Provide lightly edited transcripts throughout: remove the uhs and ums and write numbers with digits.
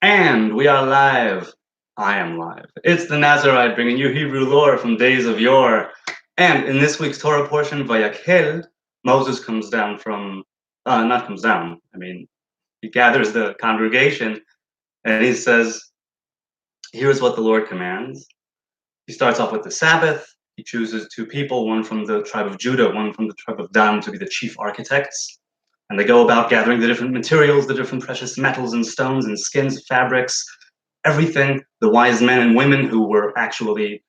And we are live. I am live. It's the Nazarite bringing you Hebrew lore from days of yore. And in this week's Torah portion, Vayakhel, Moses comes down from, not comes down, he gathers the congregation and he says, here's what the Lord commands. He starts off with the Sabbath. He chooses two people, one from the tribe of Judah, one from the tribe of Dan, to be the chief architects. And they go about gathering the different materials, the different precious metals and stones and skins, fabrics, everything. The wise men and women who were actually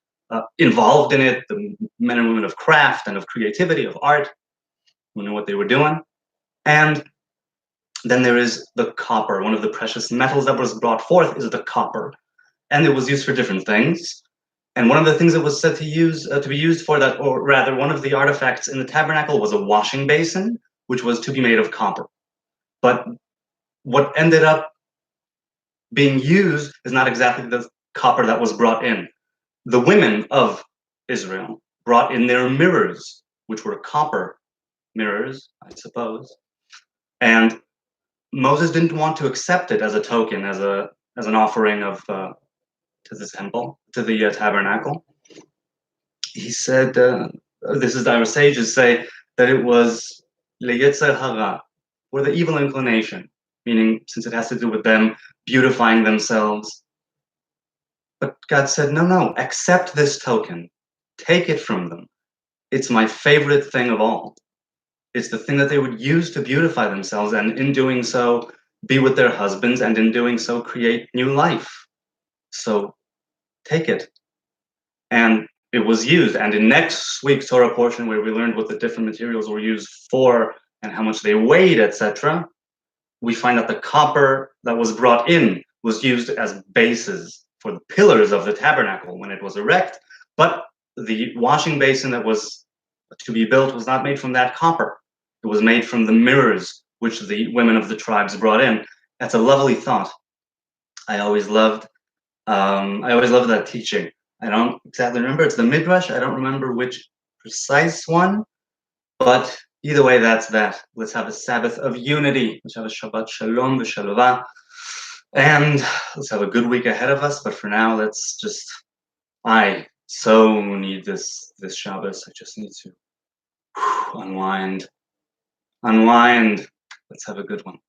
involved in it, the men and women of craft and of creativity, of art, who knew what they were doing. And then there is the copper. One of the precious metals that was brought forth is the copper. And it was used for different things. And one of the things that was said to be used for that, or rather one of the artifacts in the tabernacle, was a washing basin, which was to be made of copper. But what ended up being used is not exactly the copper that was brought in. The women of Israel brought in their mirrors, which were copper mirrors, I suppose. And Moses didn't want to accept it as a token, as an offering of to the temple, to the tabernacle. He said, this is our sages say that it was leyetzer hara, for the evil inclination, meaning since it has to do with them beautifying themselves. But God said, no, accept this token. Take it from them. It's my favorite thing of all. It's the thing that they would use to beautify themselves, and in doing so, be with their husbands, and in doing so, create new life. So take it. And it was used. And in next week's Torah portion, where we learned what the different materials were used for and how much they weighed, etc., we find that the copper that was brought in was used as bases for the pillars of the tabernacle when it was erect, but the washing basin that was to be built was not made from that copper. It was made from the mirrors which the women of the tribes brought in. That's a lovely thought. I always loved that teaching. I don't exactly remember. It's the Midrash. I don't remember which precise one, but either way, that's that. Let's have a Sabbath of unity. Let's have a Shabbat Shalom v'Shalovah. And let's have a good week ahead of us. But for now, I so need this Shabbos. I just need to unwind. Let's have a good one.